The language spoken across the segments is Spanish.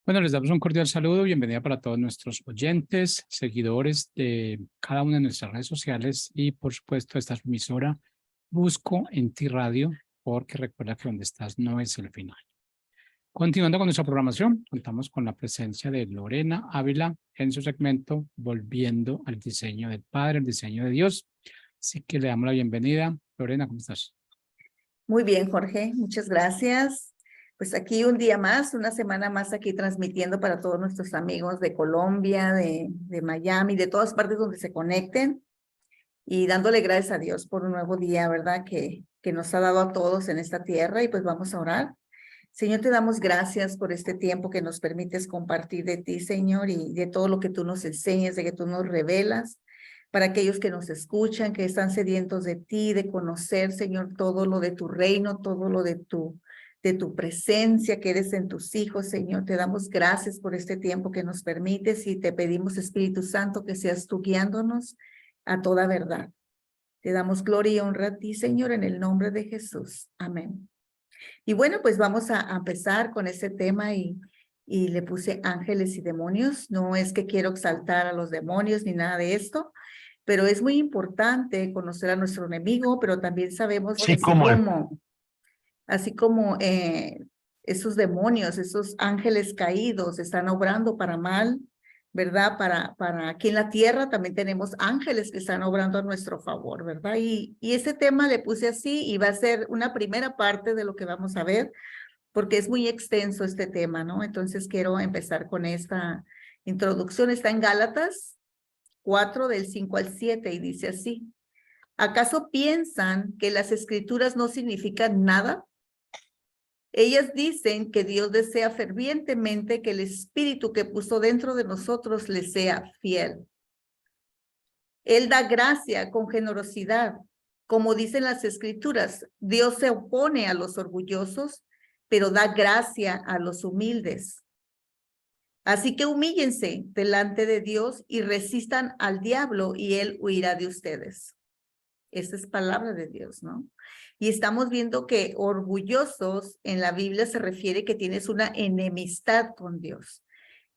Bueno, les damos un cordial saludo, bienvenida para todos nuestros oyentes, seguidores de cada una de nuestras redes sociales y por supuesto esta es mi emisora Busco en Ti Radio, porque recuerda que donde estás no es el final. Continuando con nuestra programación, contamos con la presencia de Lorena Ávila en su segmento Volviendo al diseño del Padre, el diseño de Dios. Así que le damos la bienvenida. Lorena, ¿cómo estás? Muy bien, Jorge, muchas gracias. Pues aquí un día más, una semana más aquí transmitiendo para todos nuestros amigos de Colombia, de Miami, de todas partes donde se conecten y dándole gracias a Dios por un nuevo día, ¿verdad? Que nos ha dado a todos en esta tierra y pues vamos a orar. Señor, te damos gracias por este tiempo que nos permites compartir de ti, Señor, y de todo lo que tú nos enseñas, de que tú nos revelas, para aquellos que nos escuchan, que están sedientos de ti, de conocer, Señor, todo lo de tu reino, todo lo de tu presencia que eres en tus hijos, Señor. Te damos gracias por este tiempo que nos permites y te pedimos, Espíritu Santo, que seas tú guiándonos a toda verdad. Te damos gloria y honra a ti, Señor, en el nombre de Jesús. Amén. Y bueno, pues vamos a empezar con este tema y le puse ángeles y demonios. No es que quiero exaltar a los demonios ni nada de esto, pero es muy importante conocer a nuestro enemigo, pero también sabemos que así como esos demonios, esos ángeles caídos están obrando para mal, ¿verdad? Para aquí en la tierra también tenemos ángeles que están obrando a nuestro favor, ¿verdad? Y ese tema le puse así y va a ser una primera parte de lo que vamos a ver, porque es muy extenso este tema, ¿no? Entonces quiero empezar con esta introducción. Está en Gálatas 4 del 5 al 7 y dice así: ¿acaso piensan que las escrituras no significan nada? Ellas dicen que Dios desea fervientemente que el espíritu que puso dentro de nosotros le sea fiel. Él da gracia con generosidad. Como dicen las escrituras, Dios se opone a los orgullosos, pero da gracia a los humildes. Así que humíllense delante de Dios y resistan al diablo y él huirá de ustedes. Esa es palabra de Dios, ¿no? Y estamos viendo que orgullosos en la Biblia se refiere que tienes una enemistad con Dios.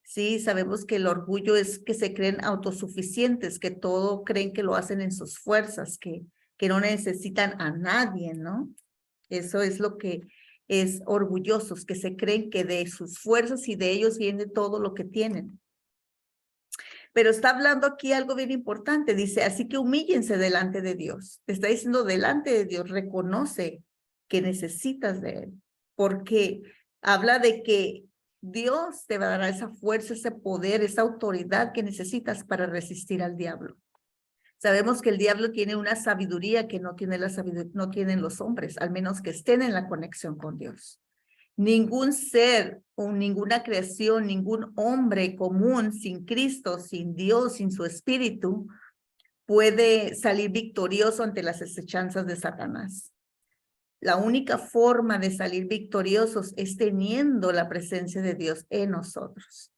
Sí, sabemos que el orgullo es que se creen autosuficientes, que todo creen que lo hacen en sus fuerzas, que no necesitan a nadie, ¿no? Eso es lo que es orgullosos, que se creen que de sus fuerzas y de ellos viene todo lo que tienen. Pero está hablando aquí algo bien importante, dice, así que humíllense delante de Dios. Te está diciendo delante de Dios, reconoce que necesitas de Él, porque habla de que Dios te va a dar esa fuerza, ese poder, esa autoridad que necesitas para resistir al diablo. Sabemos que el diablo tiene una sabiduría que no no tienen los hombres, al menos que estén en la conexión con Dios. Ningún ser o ninguna creación, ningún hombre común sin Cristo, sin Dios, sin su espíritu, puede salir victorioso ante las acechanzas de Satanás. La única forma de salir victoriosos es teniendo la presencia de Dios en nosotros.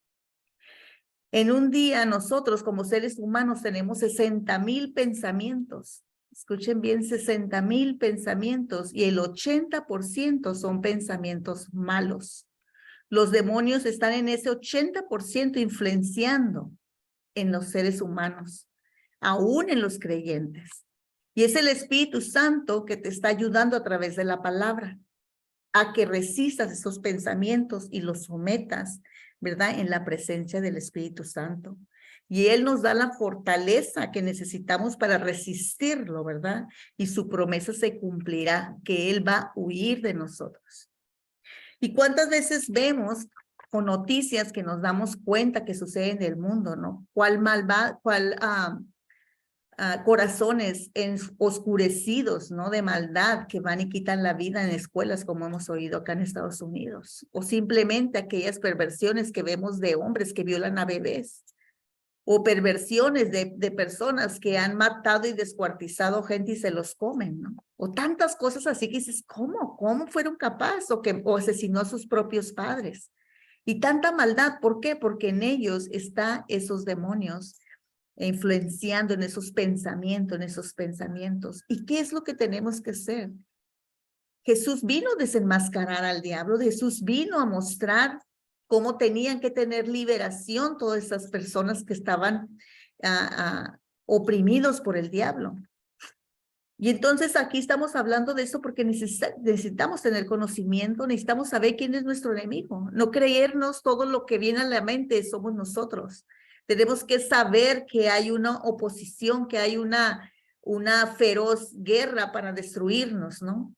En un día nosotros como seres humanos tenemos 60,000 pensamientos. Escuchen bien, 60,000 pensamientos y el 80% son pensamientos malos. Los demonios están en ese 80% influenciando en los seres humanos, aún en los creyentes. Y es el Espíritu Santo que te está ayudando a través de la palabra a que resistas esos pensamientos y los sometas, ¿verdad? En la presencia del Espíritu Santo. Y Él nos da la fortaleza que necesitamos para resistirlo, ¿verdad? Y su promesa se cumplirá, que Él va a huir de nosotros. ¿Y cuántas veces vemos con noticias que nos damos cuenta que sucede en el mundo, ¿no? ¿Cuál corazones oscurecidos, ¿no? De maldad que van y quitan la vida en escuelas, como hemos oído acá en Estados Unidos? O simplemente aquellas perversiones que vemos de hombres que violan a bebés. O perversiones de personas que han matado y descuartizado gente y se los comen, ¿no? O tantas cosas así que dices, ¿cómo? ¿Cómo fueron capaces? O asesinó a sus propios padres. Y tanta maldad, ¿por qué? Porque en ellos están esos demonios influenciando en esos pensamientos. ¿Y qué es lo que tenemos que hacer? Jesús vino a desenmascarar al diablo, Jesús vino a mostrar cómo tenían que tener liberación todas esas personas que estaban oprimidos por el diablo. Y entonces aquí estamos hablando de eso porque necesitamos tener conocimiento, necesitamos saber quién es nuestro enemigo, no creernos todo lo que viene a la mente somos nosotros. Tenemos que saber que hay una oposición, que hay una feroz guerra para destruirnos, ¿no?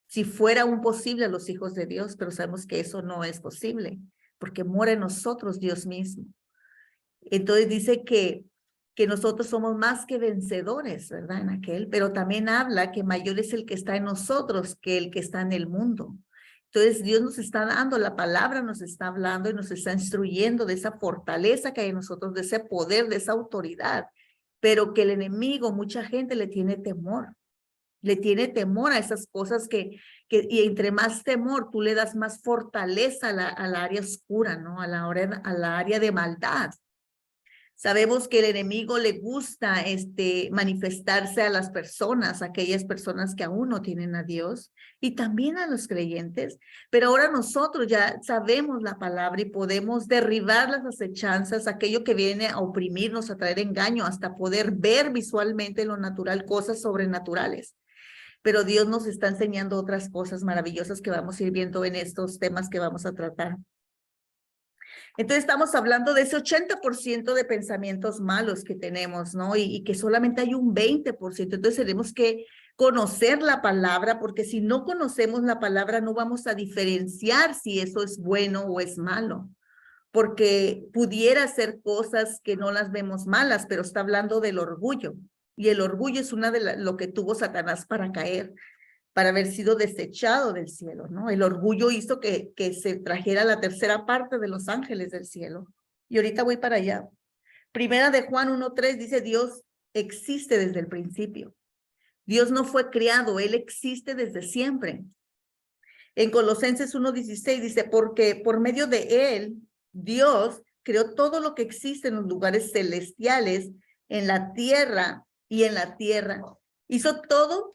Si fuera aún posible a los hijos de Dios, pero sabemos que eso no es posible, porque muere en nosotros Dios mismo. Entonces dice que nosotros somos más que vencedores, ¿verdad? En aquel, pero también habla que mayor es el que está en nosotros que el que está en el mundo. Entonces Dios nos está dando la palabra, nos está hablando y nos está instruyendo de esa fortaleza que hay en nosotros, de ese poder, de esa autoridad, pero que el enemigo, mucha gente le tiene temor a esas cosas y entre más temor, tú le das más fortaleza a la área oscura, ¿no? A la área de maldad. Sabemos que el enemigo le gusta manifestarse a las personas, aquellas personas que aún no tienen a Dios y también a los creyentes, pero ahora nosotros ya sabemos la palabra y podemos derribar las acechanzas, aquello que viene a oprimirnos, a traer engaño, hasta poder ver visualmente en lo natural cosas sobrenaturales. Pero Dios nos está enseñando otras cosas maravillosas que vamos a ir viendo en estos temas que vamos a tratar. Entonces estamos hablando de ese 80% de pensamientos malos que tenemos, ¿no? Y que solamente hay un 20%. Entonces tenemos que conocer la palabra, porque si no conocemos la palabra no vamos a diferenciar si eso es bueno o es malo. Porque pudiera ser cosas que no las vemos malas, pero está hablando del orgullo. Y el orgullo es una de lo que tuvo Satanás para caer, para haber sido desechado del cielo, ¿no? El orgullo hizo que se trajera la tercera parte de los ángeles del cielo. Y ahorita voy para allá. Primera de Juan 1:3 dice, Dios existe desde el principio. Dios no fue creado, Él existe desde siempre. En Colosenses 1:16 dice, porque por medio de Él, Dios creó todo lo que existe en los lugares celestiales, en la tierra y en la tierra. Hizo todo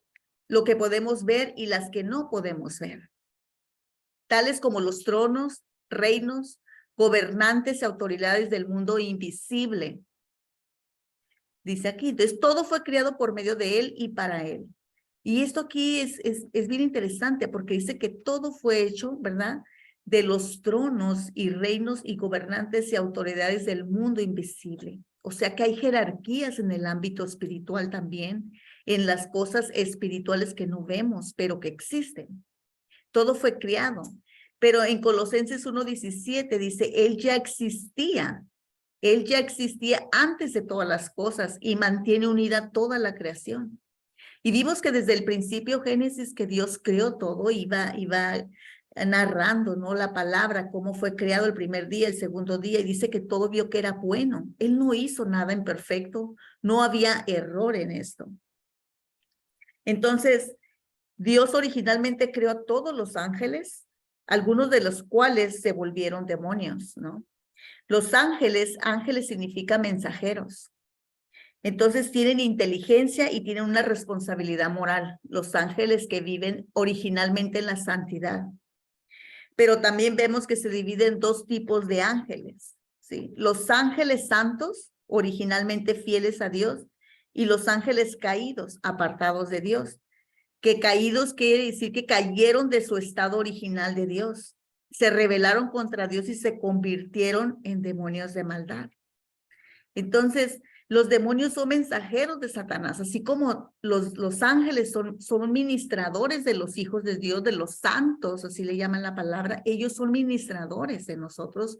lo que podemos ver y las que no podemos ver, tales como los tronos, reinos, gobernantes y autoridades del mundo invisible. Dice aquí, entonces todo fue creado por medio de Él y para Él. Y esto aquí es bien interesante porque dice que todo fue hecho, ¿verdad? De los tronos y reinos y gobernantes y autoridades del mundo invisible. O sea que hay jerarquías en el ámbito espiritual también, en las cosas espirituales que no vemos, pero que existen. Todo fue creado. Pero en Colosenses 1:17 dice, Él ya existía antes de todas las cosas y mantiene unida toda la creación. Y vimos que desde el principio Génesis, que Dios creó todo, iba narrando, ¿no? La palabra, cómo fue creado el primer día, el segundo día, y dice que todo vio que era bueno. Él no hizo nada imperfecto, no había error en esto. Entonces, Dios originalmente creó a todos los ángeles, algunos de los cuales se volvieron demonios, ¿no? Los ángeles significa mensajeros. Entonces tienen inteligencia y tienen una responsabilidad moral, los ángeles que viven originalmente en la santidad. Pero también vemos que se dividen dos tipos de ángeles, ¿sí? Los ángeles santos, originalmente fieles a Dios, y los ángeles caídos, apartados de Dios. Que caídos quiere decir que cayeron de su estado original de Dios, se rebelaron contra Dios y se convirtieron en demonios de maldad. Entonces, los demonios son mensajeros de Satanás, así como los ángeles son ministradores de los hijos de Dios, de los santos, así le llaman la palabra. Ellos son ministradores de nosotros,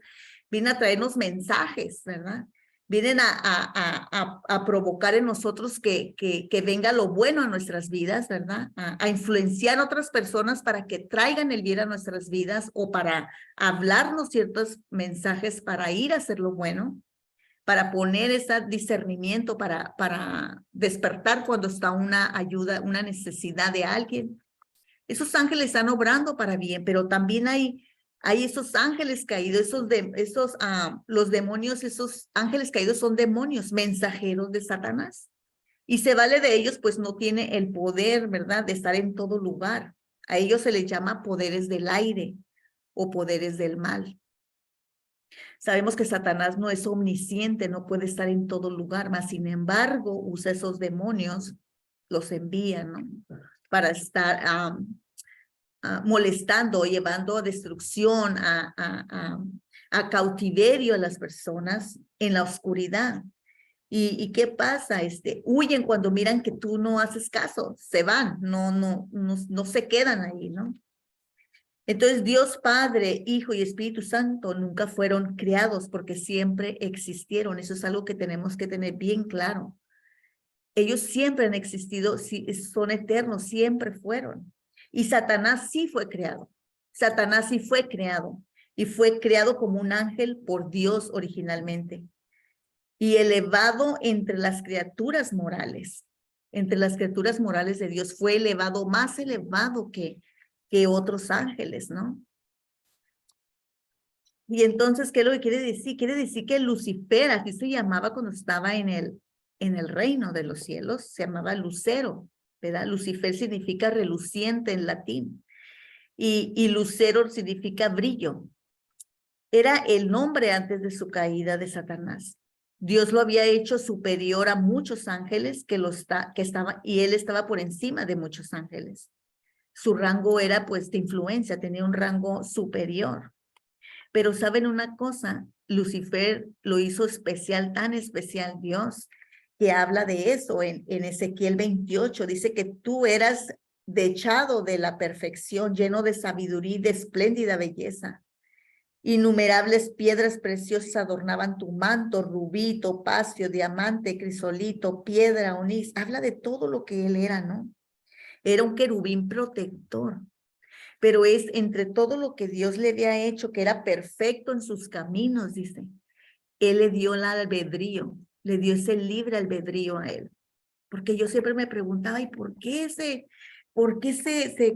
vienen a traernos mensajes, ¿verdad? Vienen a provocar en nosotros que venga lo bueno a nuestras vidas, ¿verdad? A influenciar a otras personas para que traigan el bien a nuestras vidas o para hablarnos ciertos mensajes para ir a hacer lo bueno, para poner ese discernimiento, para despertar cuando está una ayuda, una necesidad de alguien. Esos ángeles están obrando para bien, pero también hay esos ángeles caídos, los demonios, esos ángeles caídos son demonios, mensajeros de Satanás. Y se vale de ellos, pues no tiene el poder, ¿verdad?, de estar en todo lugar. A ellos se les llama poderes del aire o poderes del mal. Sabemos que Satanás no es omnisciente, no puede estar en todo lugar, mas sin embargo usa esos demonios, los envía, ¿no? Para estar molestando, llevando a destrucción, a cautiverio a las personas en la oscuridad. ¿Y qué pasa? Huyen cuando miran que tú no haces caso, se van, no se quedan ahí, ¿no? Entonces Dios Padre, Hijo y Espíritu Santo nunca fueron creados porque siempre existieron. Eso es algo que tenemos que tener bien claro. Ellos siempre han existido, son eternos, siempre fueron. Y Satanás sí fue creado. Satanás sí fue creado y fue creado como un ángel por Dios originalmente y elevado entre las criaturas morales. Entre las criaturas morales de Dios fue elevado, más elevado que otros ángeles, ¿no? Y entonces, ¿qué es lo que quiere decir? Quiere decir que Lucifer, así se llamaba cuando estaba en el reino de los cielos, se llamaba Lucero, ¿verdad? Lucifer significa reluciente en latín y lucero significa brillo. Era el nombre antes de su caída de Satanás. Dios lo había hecho superior a muchos ángeles y él estaba por encima de muchos ángeles. Su rango era pues de influencia, tenía un rango superior. Pero ¿saben una cosa? Lucifer lo hizo especial, tan especial Dios, que habla de eso en Ezequiel 28. Dice que tú eras dechado de la perfección, lleno de sabiduría y de espléndida belleza. Innumerables piedras preciosas adornaban tu manto, rubí, topacio, diamante, crisolito, piedra, onís. Habla de todo lo que él era, ¿no? Era un querubín protector. Pero es entre todo lo que Dios le había hecho, que era perfecto en sus caminos, dice. Él le dio el albedrío, le dio ese libre albedrío a él. Porque yo siempre me preguntaba, ¿y por qué se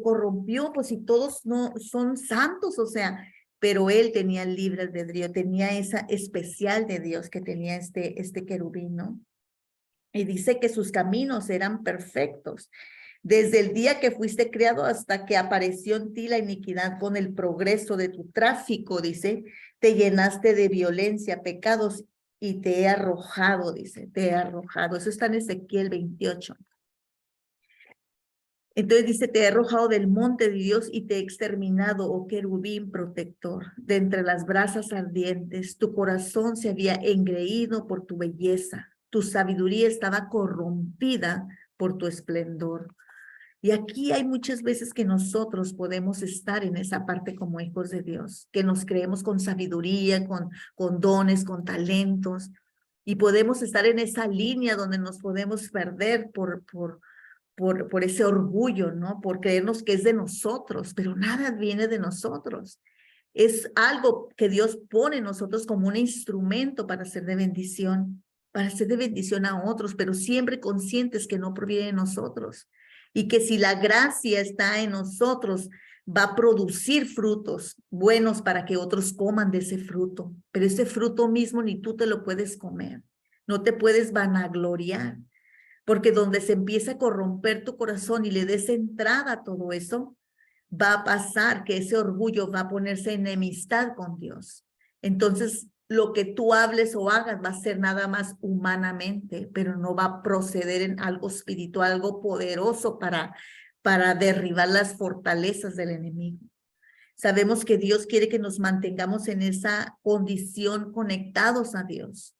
corrompió? Pues si todos no son santos, o sea, pero él tenía el libre albedrío, tenía esa especial de Dios que tenía este querubín, ¿no? Y dice que sus caminos eran perfectos. Desde el día que fuiste creado hasta que apareció en ti la iniquidad con el progreso de tu tráfico, dice, te llenaste de violencia, pecados y te he arrojado, dice, te he arrojado. Eso está en Ezequiel 28. Entonces dice, te he arrojado del monte de Dios y te he exterminado, oh querubín protector, de entre las brasas ardientes. Tu corazón se había engreído por tu belleza, tu sabiduría estaba corrompida por tu esplendor. Y aquí hay muchas veces que nosotros podemos estar en esa parte como hijos de Dios, que nos creemos con sabiduría, con dones, con talentos, y podemos estar en esa línea donde nos podemos perder por ese orgullo, ¿no? Por creernos que es de nosotros, pero nada viene de nosotros. Es algo que Dios pone en nosotros como un instrumento para ser de bendición a otros, pero siempre conscientes que no proviene de nosotros. Y que si la gracia está en nosotros, va a producir frutos buenos para que otros coman de ese fruto. Pero ese fruto mismo ni tú te lo puedes comer. No te puedes vanagloriar. Porque donde se empieza a corromper tu corazón y le des entrada a todo eso, va a pasar que ese orgullo va a ponerse en enemistad con Dios. Entonces, lo que tú hables o hagas va a ser nada más humanamente, pero no va a proceder en algo espiritual, algo poderoso para derribar las fortalezas del enemigo. Sabemos que Dios quiere que nos mantengamos en esa condición conectados a Dios,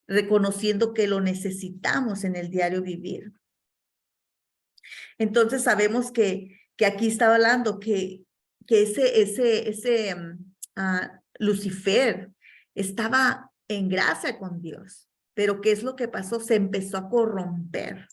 reconociendo que lo necesitamos en el diario vivir. Entonces sabemos que aquí estaba hablando que Lucifer estaba en gracia con Dios, pero ¿qué es lo que pasó? Se empezó a corromper,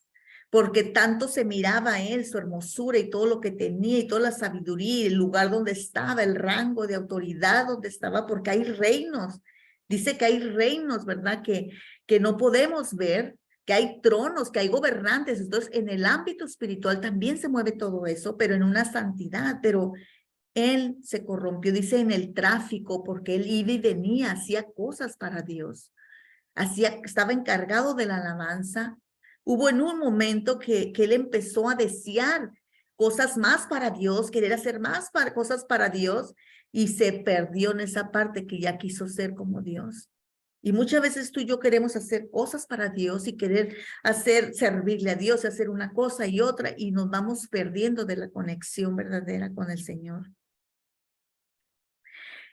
porque tanto se miraba a él, su hermosura y todo lo que tenía y toda la sabiduría, el lugar donde estaba, el rango de autoridad donde estaba, porque hay reinos. Dice que hay reinos, ¿verdad? Que no podemos ver, que hay tronos, que hay gobernantes. Entonces, en el ámbito espiritual también se mueve todo eso, pero en una santidad. Pero él se corrompió, dice, en el tráfico, porque él iba y venía, hacía cosas para Dios. Estaba encargado de la alabanza. Hubo en un momento que él empezó a desear cosas más para Dios, querer hacer más cosas para Dios, y se perdió en esa parte que ya quiso ser como Dios. Y muchas veces tú y yo queremos hacer cosas para Dios y querer servirle a Dios, hacer una cosa y otra, y nos vamos perdiendo de la conexión verdadera con el Señor.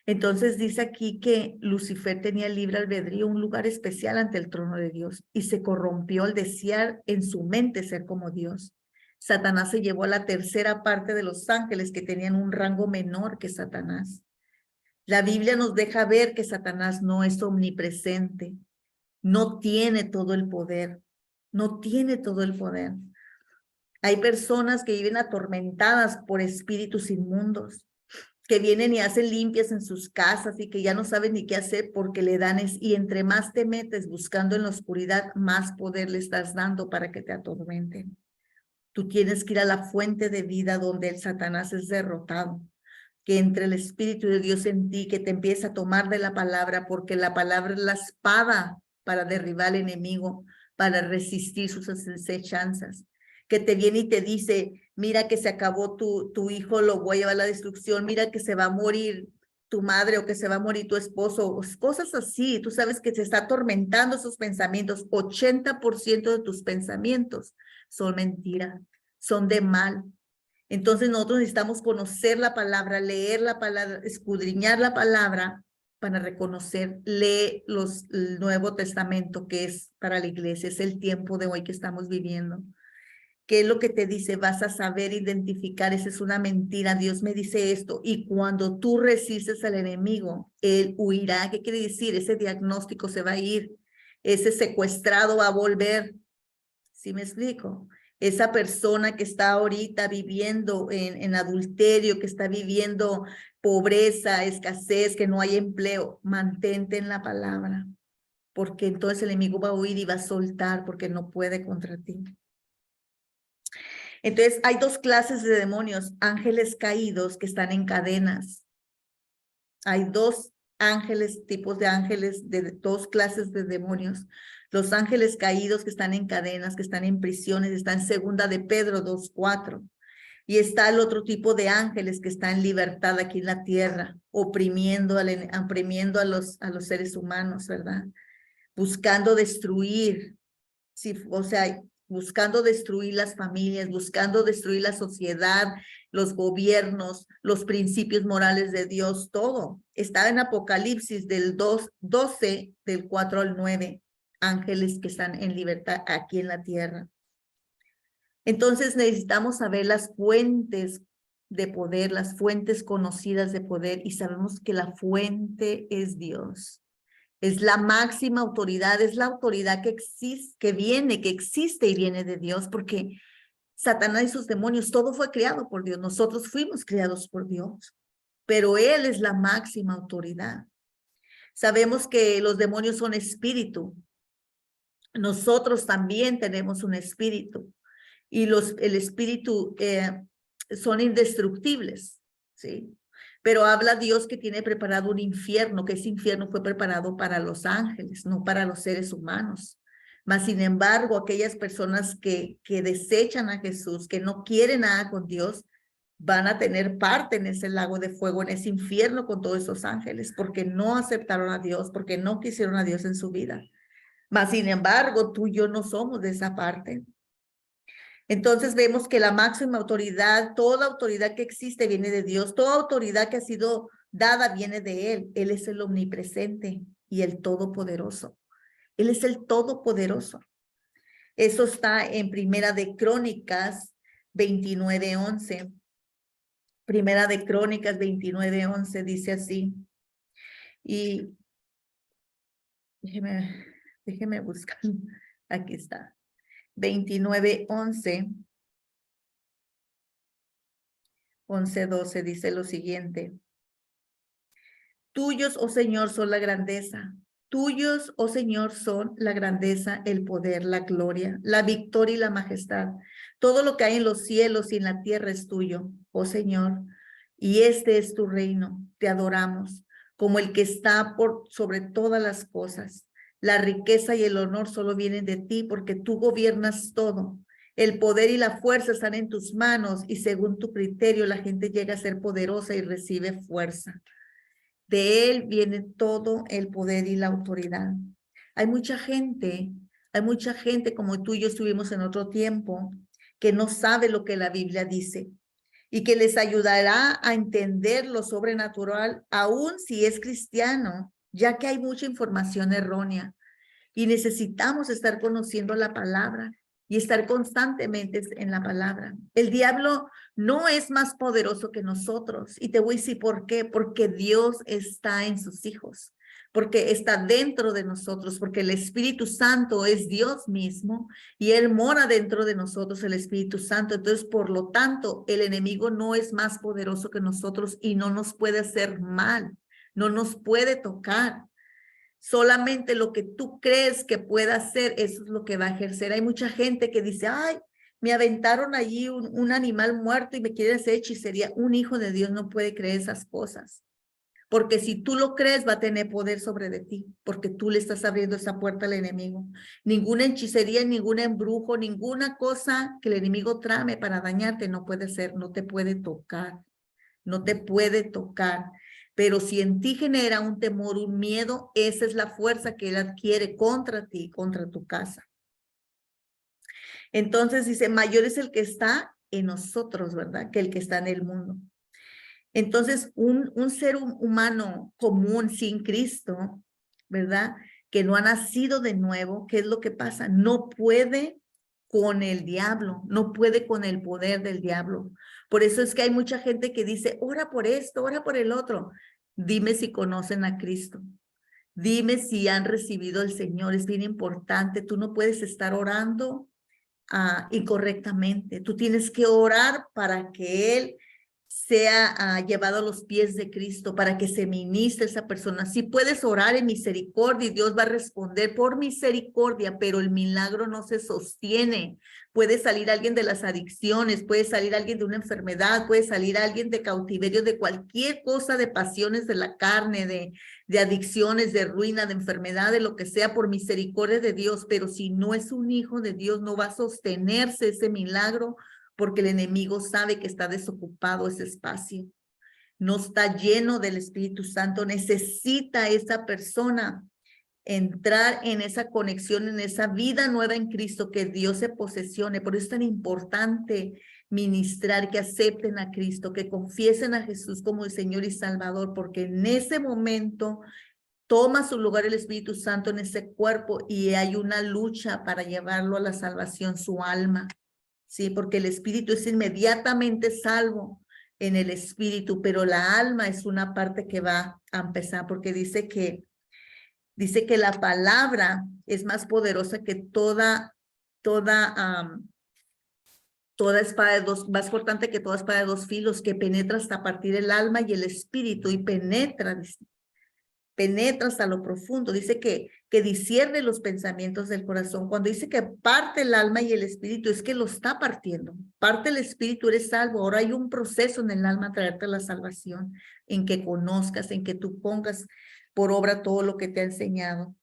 Entonces dice aquí que Lucifer tenía libre albedrío, un lugar especial ante el trono de Dios, y se corrompió al desear en su mente ser como Dios. Satanás se llevó a la tercera parte de los ángeles que tenían un rango menor que Satanás. La Biblia nos deja ver que Satanás no es omnipresente, no tiene todo el poder, no tiene todo el poder. Hay personas que viven atormentadas por espíritus inmundos, que vienen y hacen limpias en sus casas y que ya no saben ni qué hacer porque le dan y entre más te metes buscando en la oscuridad, más poder le estás dando para que te atormenten. Tú tienes que ir a la fuente de vida donde el Satanás es derrotado, que entre el Espíritu de Dios en ti, que te empieza a tomar de la palabra, porque la palabra es la espada para derribar al enemigo, para resistir sus acechanzas, que te viene y te dice, mira que se acabó tu hijo, lo voy a llevar a la destrucción, mira que se va a morir tu madre o que se va a morir tu esposo, cosas así. Tú sabes que se está atormentando esos pensamientos. 80% de tus pensamientos son mentira, son de mal. Entonces nosotros necesitamos conocer la palabra, leer la palabra, escudriñar la palabra para reconocer, lee el Nuevo Testamento, que es para la iglesia, es el tiempo de hoy que estamos viviendo. ¿Qué es lo que te dice? Vas a saber identificar, esa es una mentira, Dios me dice esto, y cuando tú resistes al enemigo, él huirá. ¿Qué quiere decir? Ese diagnóstico se va a ir, ese secuestrado va a volver. ¿Sí me explico? Esa persona que está ahorita viviendo en adulterio, que está viviendo pobreza, escasez, que no hay empleo, mantente en la palabra, porque entonces el enemigo va a huir y va a soltar porque no puede contra ti. Entonces hay dos clases de demonios, ángeles caídos que están en cadenas. Hay dos ángeles, tipos de ángeles, de dos clases de demonios. Los ángeles caídos que están en cadenas, que están en prisiones, está en segunda de Pedro 2:4. Y está el otro tipo de ángeles que está en libertad aquí en la tierra, oprimiendo a los seres humanos, ¿verdad? Buscando destruir, sí, o sea, buscando destruir las familias, buscando destruir la sociedad, los gobiernos, los principios morales de Dios, todo. Está en Apocalipsis del 12, del 4 al 9, ángeles que están en libertad aquí en la tierra. Entonces necesitamos saber las fuentes de poder, las fuentes conocidas de poder, y sabemos que la fuente es Dios. Es la máxima autoridad, es la autoridad que existe, que existe y viene de Dios, porque Satanás y sus demonios, todo fue creado por Dios. Nosotros fuimos creados por Dios, pero Él es la máxima autoridad. Sabemos que los demonios son espíritu. Nosotros también tenemos un espíritu, y el espíritu son indestructibles, ¿sí? Pero habla Dios que tiene preparado un infierno, que ese infierno fue preparado para los ángeles, no para los seres humanos. Mas, sin embargo, aquellas personas que desechan a Jesús, que no quieren nada con Dios, van a tener parte en ese lago de fuego, en ese infierno con todos esos ángeles, porque no aceptaron a Dios, porque no quisieron a Dios en su vida. Mas, sin embargo, tú y yo no somos de esa parte. Entonces vemos que la máxima autoridad, toda autoridad que existe viene de Dios, toda autoridad que ha sido dada viene de Él. Él es el omnipresente y el todopoderoso. Él es el todopoderoso. Eso está en Primera de Crónicas 29:11. Primera de Crónicas 29:11 dice así. Y déjeme buscar. Aquí está. 29:11. 11:12 dice lo siguiente. Tuyos, oh Señor, son la grandeza. Tuyos, oh Señor, son la grandeza, el poder, la gloria, la victoria y la majestad. Todo lo que hay en los cielos y en la tierra es tuyo, oh Señor. Y este es tu reino. Te adoramos como el que está por sobre todas las cosas. La riqueza y el honor solo vienen de ti porque tú gobiernas todo. El poder y la fuerza están en tus manos y según tu criterio la gente llega a ser poderosa y recibe fuerza. De Él viene todo el poder y la autoridad. Hay mucha gente como tú y yo estuvimos en otro tiempo, que no sabe lo que la Biblia dice y que les ayudará a entender lo sobrenatural, aun si es cristiano, ya que hay mucha información errónea y necesitamos estar conociendo la palabra y estar constantemente en la palabra. El diablo no es más poderoso que nosotros. Y te voy a decir por qué. Porque Dios está en sus hijos, porque está dentro de nosotros, porque el Espíritu Santo es Dios mismo y Él mora dentro de nosotros, el Espíritu Santo. Entonces, por lo tanto, el enemigo no es más poderoso que nosotros y no nos puede hacer mal, no nos puede tocar. Solamente lo que tú crees que pueda hacer, eso es lo que va a ejercer. Hay mucha gente que dice, ay, me aventaron allí un animal muerto y me quiere hacer hechicería. Un hijo de Dios no puede creer esas cosas. Porque si tú lo crees, va a tener poder sobre de ti, porque tú le estás abriendo esa puerta al enemigo. Ninguna hechicería, ningún embrujo, ninguna cosa que el enemigo trame para dañarte no puede ser, no te puede tocar, no te puede tocar. Pero si en ti genera un temor, un miedo, esa es la fuerza que él adquiere contra ti, contra tu casa. Entonces dice, mayor es el que está en nosotros, ¿verdad? Que el que está en el mundo. Entonces, un ser humano común sin Cristo, ¿verdad? Que no ha nacido de nuevo, ¿qué es lo que pasa? No puede con el diablo, no puede con el poder del diablo. Por eso es que hay mucha gente que dice, ora por esto, ora por el otro. Dime si conocen a Cristo. Dime si han recibido al Señor. Es bien importante. Tú no puedes estar orando incorrectamente. Tú tienes que orar para que Él sea llevado a los pies de Cristo, para que se ministre esa persona. Sí puedes orar en misericordia y Dios va a responder por misericordia, pero el milagro no se sostiene. Puede salir alguien de las adicciones, puede salir alguien de una enfermedad, puede salir alguien de cautiverio, de cualquier cosa, de pasiones de la carne, de adicciones, de ruina, de enfermedad, de lo que sea, por misericordia de Dios. Pero si no es un hijo de Dios, no va a sostenerse ese milagro, porque el enemigo sabe que está desocupado ese espacio. No está lleno del Espíritu Santo. Necesita esa persona entrar en esa conexión, en esa vida nueva en Cristo, que Dios se posesione. Por eso es tan importante ministrar, que acepten a Cristo, que confiesen a Jesús como el Señor y Salvador, porque en ese momento toma su lugar el Espíritu Santo en ese cuerpo y hay una lucha para llevarlo a la salvación, su alma. Sí, porque el espíritu es inmediatamente salvo en el espíritu, pero la alma es una parte que va a empezar, porque dice que la palabra es más poderosa que toda espada de dos, más cortante que toda espada de dos filos, que penetra hasta partir el alma y el espíritu, y penetra hasta lo profundo. Dice que discierne los pensamientos del corazón. Cuando dice que parte el alma y el espíritu, es que lo está partiendo. Parte el espíritu, eres salvo. Ahora hay un proceso en el alma a traerte la salvación, en que conozcas, en que tú pongas por obra todo lo que te ha enseñado.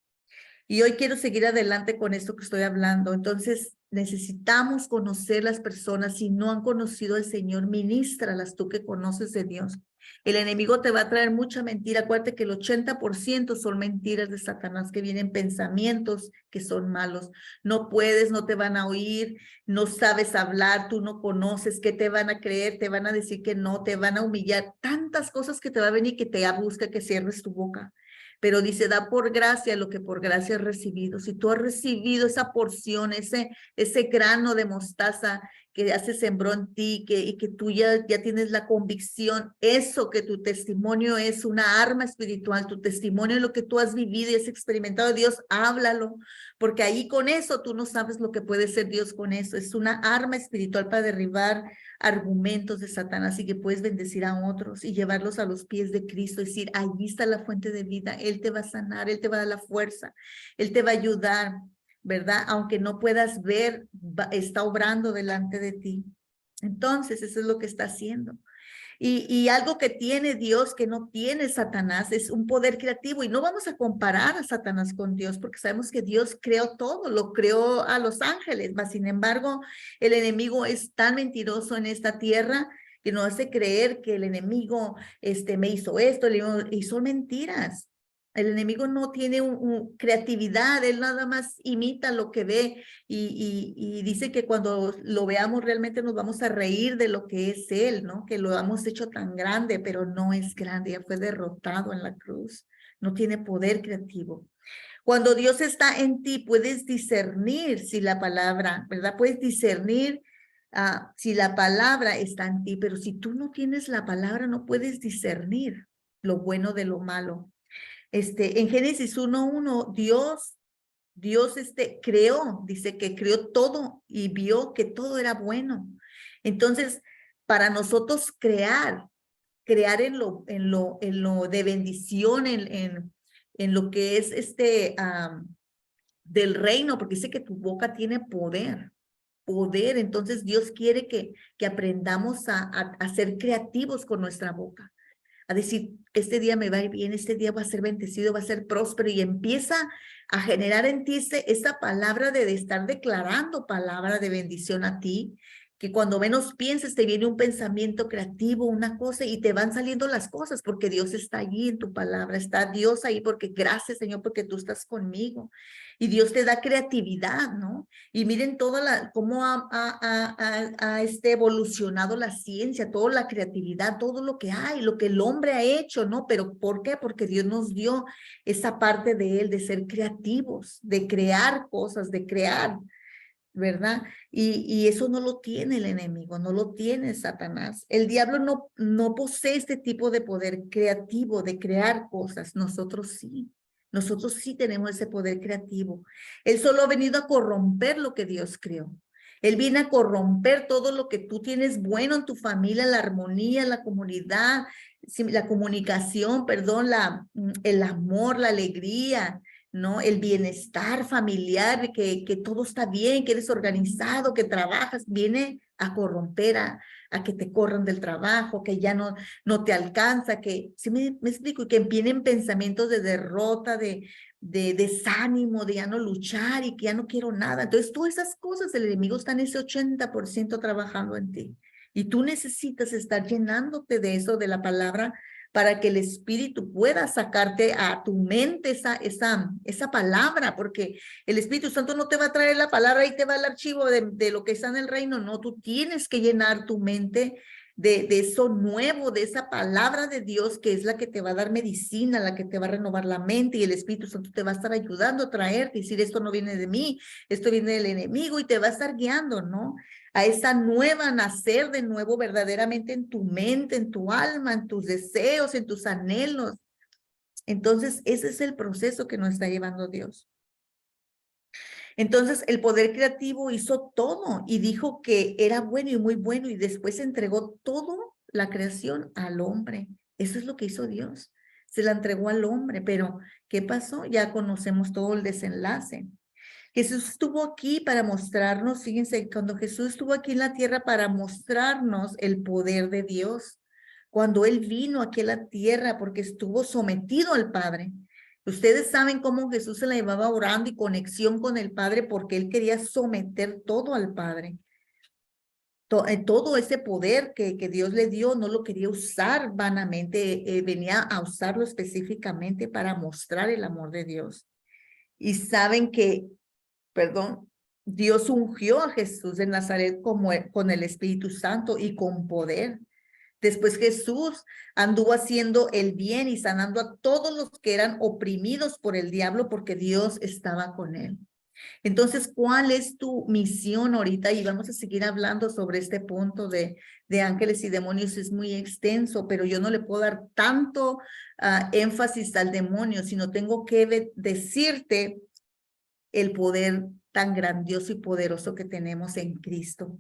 Y hoy quiero seguir adelante con esto que estoy hablando. Entonces, necesitamos conocer las personas. Si no han conocido al Señor, ministralas tú que conoces de Dios. El enemigo te va a traer mucha mentira. Acuérdate que el 80% son mentiras de Satanás, que vienen pensamientos que son malos. No puedes, no te van a oír, no sabes hablar, tú no conoces, ¿qué te van a creer? Te van a decir que no, te van a humillar. Tantas cosas que te va a venir que te busca que cierres tu boca. Pero dice, da por gracia lo que por gracia has recibido. Si tú has recibido esa porción, ese grano de mostaza que ya se sembró en ti, y que tú ya tienes la convicción, eso, que tu testimonio es una arma espiritual, tu testimonio es lo que tú has vivido y has experimentado de Dios, háblalo, porque ahí con eso tú no sabes lo que puede ser Dios con eso. Es una arma espiritual para derribar argumentos de Satanás, y que puedes bendecir a otros y llevarlos a los pies de Cristo, decir, allí está la fuente de vida, Él te va a sanar, Él te va a dar la fuerza, Él te va a ayudar, ¿verdad? Aunque no puedas ver, está obrando delante de ti. Entonces, eso es lo que está haciendo. Y algo que tiene Dios que no tiene Satanás es un poder creativo. Y no vamos a comparar a Satanás con Dios porque sabemos que Dios creó todo, lo creó a los ángeles. Mas, sin embargo, el enemigo es tan mentiroso en esta tierra que nos hace creer que el enemigo me hizo esto, y son mentiras. El enemigo no tiene creatividad, él nada más imita lo que ve y dice que cuando lo veamos realmente nos vamos a reír de lo que es él, ¿no? Que lo hemos hecho tan grande, pero no es grande, ya fue derrotado en la cruz, no tiene poder creativo. Cuando Dios está en ti, puedes discernir si la palabra, ¿verdad? Puedes discernir si la palabra está en ti, pero si tú no tienes la palabra, no puedes discernir lo bueno de lo malo. En Génesis 1:1, Dios creó, dice que creó todo y vio que todo era bueno. Entonces, para nosotros crear en lo de bendición, en lo que es del reino, porque dice que tu boca tiene poder. Entonces Dios quiere que aprendamos a ser creativos con nuestra boca. A decir, este día me va a ir bien, este día va a ser bendecido, va a ser próspero, y empieza a generar en ti esa palabra de estar declarando palabra de bendición a ti, que cuando menos pienses te viene un pensamiento creativo, una cosa, y te van saliendo las cosas porque Dios está allí en tu palabra, está Dios ahí porque gracias Señor porque tú estás conmigo, y Dios te da creatividad, ¿no? Y miren cómo ha evolucionado la ciencia, toda la creatividad, todo lo que hay, lo que el hombre ha hecho, ¿no? Pero ¿por qué? Porque Dios nos dio esa parte de él, de ser creativos, de crear cosas, de crear, ¿verdad? Y eso no lo tiene el enemigo, no lo tiene Satanás. El diablo no posee este tipo de poder creativo, de crear cosas. Nosotros sí. Nosotros sí tenemos ese poder creativo. Él solo ha venido a corromper lo que Dios creó. Él viene a corromper todo lo que tú tienes bueno en tu familia, la armonía, la comunidad, la comunicación, perdón, el amor, la alegría, ¿no? El bienestar familiar, que todo está bien, que eres organizado, que trabajas, viene a corromper, a que te corran del trabajo, que ya no te alcanza, que, ¿sí me explico? Y que vienen pensamientos de derrota, de desánimo, de ya no luchar y que ya no quiero nada. Entonces, todas esas cosas, el enemigo está en ese 80% trabajando en ti. Y tú necesitas estar llenándote de eso, de la palabra, para que el Espíritu pueda sacarte a tu mente esa palabra, porque el Espíritu Santo no te va a traer la palabra y te va el archivo de lo que está en el reino, no, tú tienes que llenar tu mente de eso nuevo, de esa palabra de Dios que es la que te va a dar medicina, la que te va a renovar la mente, y el Espíritu Santo te va a estar ayudando a traer, decir, esto no viene de mí, esto viene del enemigo, y te va a estar guiando, ¿no? A esa nueva nacer de nuevo verdaderamente en tu mente, en tu alma, en tus deseos, en tus anhelos. Entonces, ese es el proceso que nos está llevando Dios. Entonces, el poder creativo hizo todo y dijo que era bueno y muy bueno, y después entregó toda la creación al hombre. Eso es lo que hizo Dios. Se la entregó al hombre, pero ¿qué pasó? Ya conocemos todo el desenlace. Jesús estuvo aquí para mostrarnos, fíjense, cuando Jesús estuvo aquí en la tierra para mostrarnos el poder de Dios, cuando Él vino aquí a la tierra porque estuvo sometido al Padre. Ustedes saben cómo Jesús se la llevaba orando y conexión con el Padre porque Él quería someter todo al Padre. Todo ese poder que Dios le dio no lo quería usar vanamente, venía a usarlo específicamente para mostrar el amor de Dios. Y saben que perdón, Dios ungió a Jesús de Nazaret con el Espíritu Santo y con poder. Después Jesús anduvo haciendo el bien y sanando a todos los que eran oprimidos por el diablo porque Dios estaba con él. Entonces, ¿cuál es tu misión ahorita? Y vamos a seguir hablando sobre este punto de ángeles y demonios. Es muy extenso, pero yo no le puedo dar tanto énfasis al demonio, sino tengo que decirte el poder tan grandioso y poderoso que tenemos en Cristo.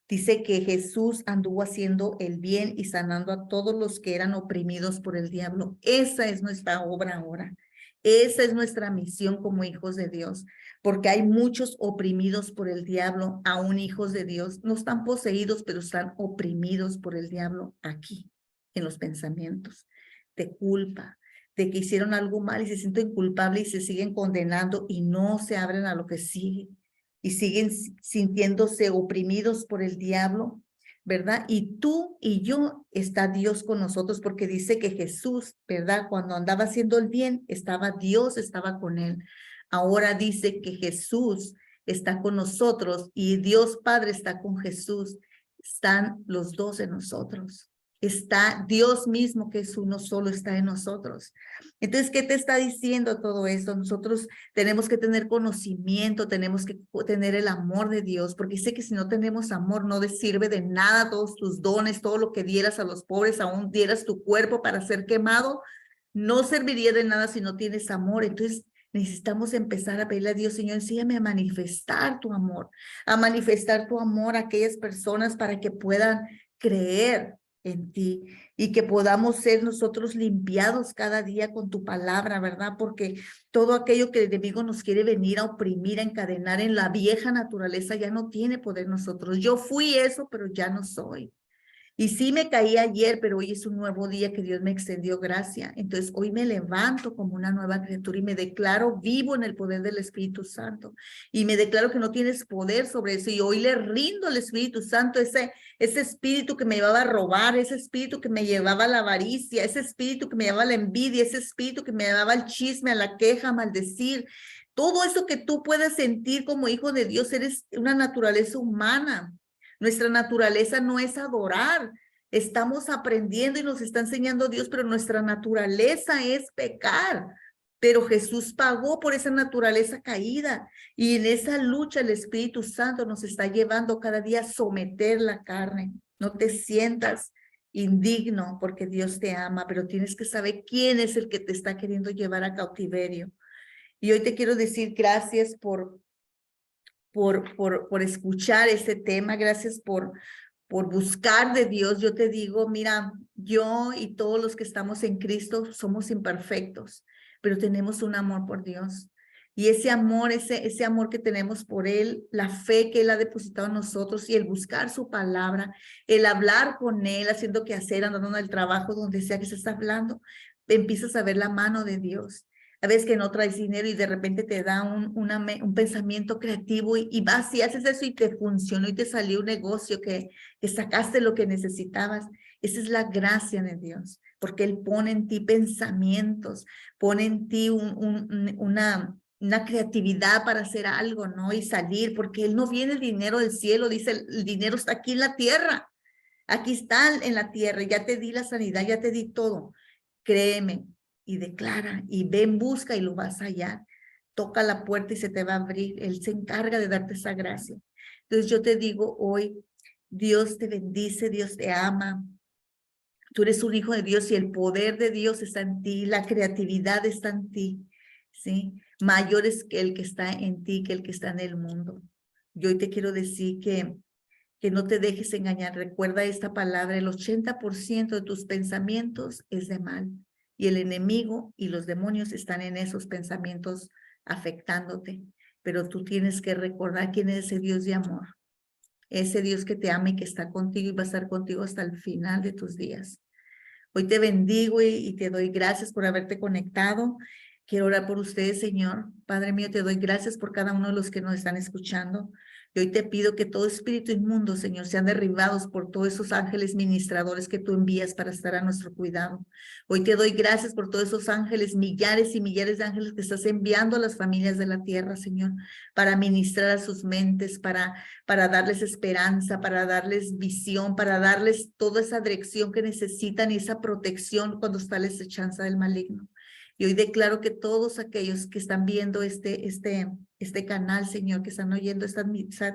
Dice que Jesús anduvo haciendo el bien y sanando a todos los que eran oprimidos por el diablo. Esa es nuestra obra ahora. Esa es nuestra misión como hijos de Dios, porque hay muchos oprimidos por el diablo, aún hijos de Dios. No están poseídos, pero están oprimidos por el diablo aquí, en los pensamientos, de culpa, de que hicieron algo mal y se sienten culpables y se siguen condenando y no se abren a lo que sigue y siguen sintiéndose oprimidos por el diablo, ¿verdad? Y tú y yo está Dios con nosotros porque dice que Jesús, ¿verdad? Cuando andaba haciendo el bien, estaba Dios, estaba con él. Ahora dice que Jesús está con nosotros y Dios Padre está con Jesús. Están los dos en nosotros. Está Dios mismo, que es uno solo, está en nosotros. Entonces, ¿qué te está diciendo todo esto? Nosotros tenemos que tener conocimiento, tenemos que tener el amor de Dios, porque sé que si no tenemos amor no sirve de nada todos tus dones, todo lo que dieras a los pobres, aún dieras tu cuerpo para ser quemado, no serviría de nada si no tienes amor. Entonces, necesitamos empezar a pedirle a Dios, Señor, enséñame a manifestar tu amor, a aquellas personas para que puedan creer en ti y que podamos ser nosotros limpiados cada día con tu palabra, ¿verdad? Porque todo aquello que el enemigo nos quiere venir a oprimir, a encadenar en la vieja naturaleza ya no tiene poder en nosotros. Yo fui eso, pero ya no soy. Y sí me caí ayer, pero hoy es un nuevo día que Dios me extendió gracia. Entonces hoy me levanto como una nueva criatura y me declaro vivo en el poder del Espíritu Santo. Y me declaro que no tienes poder sobre eso. Y hoy le rindo al Espíritu Santo ese espíritu que me llevaba a robar, ese espíritu que me llevaba a la avaricia, ese espíritu que me llevaba a la envidia, ese espíritu que me llevaba al chisme, a la queja, a maldecir. Todo eso que tú puedas sentir como hijo de Dios, eres una naturaleza humana. Nuestra naturaleza no es adorar. Estamos aprendiendo y nos está enseñando Dios, pero nuestra naturaleza es pecar. Pero Jesús pagó por esa naturaleza caída. Y en esa lucha el Espíritu Santo nos está llevando cada día a someter la carne. No te sientas indigno porque Dios te ama, pero tienes que saber quién es el que te está queriendo llevar a cautiverio. Y hoy te quiero decir gracias por escuchar este tema, gracias por buscar de Dios. Yo te digo, mira, yo y todos los que estamos en Cristo somos imperfectos, pero tenemos un amor por Dios. Y ese amor, ese amor que tenemos por Él, la fe que Él ha depositado en nosotros y el buscar su palabra, el hablar con Él, haciendo que hacer, andando en el trabajo, donde sea que se está hablando, empiezas a ver la mano de Dios. A veces que no traes dinero y de repente te da un pensamiento creativo y vas y haces eso y te funcionó y te salió un negocio que sacaste lo que necesitabas. Esa es la gracia de Dios, porque Él pone en ti pensamientos, pone en ti una creatividad para hacer algo, ¿no? Y salir, porque Él no viene el dinero del cielo, dice, el dinero está aquí en la tierra. Aquí está en la tierra, ya te di la sanidad, ya te di todo. Créeme, y declara y ve en busca y lo vas a hallar. Toca la puerta y se te va a abrir. Él se encarga de darte esa gracia. Entonces yo te digo hoy, Dios te bendice, Dios te ama. Tú eres un hijo de Dios y el poder de Dios está en ti, la creatividad está en ti, ¿sí? Mayor es que el que está en ti, que el que está en el mundo. Yo hoy te quiero decir que no te dejes engañar. Recuerda esta palabra, el 80% de tus pensamientos es de mal. Y el enemigo y los demonios están en esos pensamientos afectándote. Pero tú tienes que recordar quién es ese Dios de amor. Ese Dios que te ama y que está contigo y va a estar contigo hasta el final de tus días. Hoy te bendigo y te doy gracias por haberte conectado. Quiero orar por ustedes, Señor. Padre mío, te doy gracias por cada uno de los que nos están escuchando. Y hoy te pido que todo espíritu inmundo, Señor, sean derribados por todos esos ángeles ministradores que tú envías para estar a nuestro cuidado. Hoy te doy gracias por todos esos ángeles, millares y millares de ángeles que estás enviando a las familias de la tierra, Señor, para ministrar a sus mentes, para darles esperanza, para darles visión, para darles toda esa dirección que necesitan y esa protección cuando está la acechanza del maligno. Y hoy declaro que todos aquellos que están viendo este canal, Señor, que están oyendo esta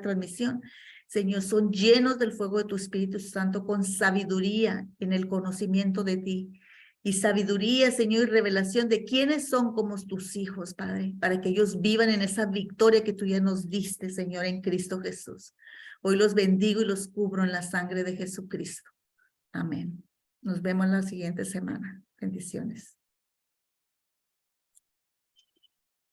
transmisión, Señor, son llenos del fuego de tu Espíritu Santo con sabiduría en el conocimiento de ti. Y sabiduría, Señor, y revelación de quiénes son como tus hijos, Padre, para que ellos vivan en esa victoria que tú ya nos diste, Señor, en Cristo Jesús. Hoy los bendigo y los cubro en la sangre de Jesucristo. Amén. Nos vemos la siguiente semana. Bendiciones.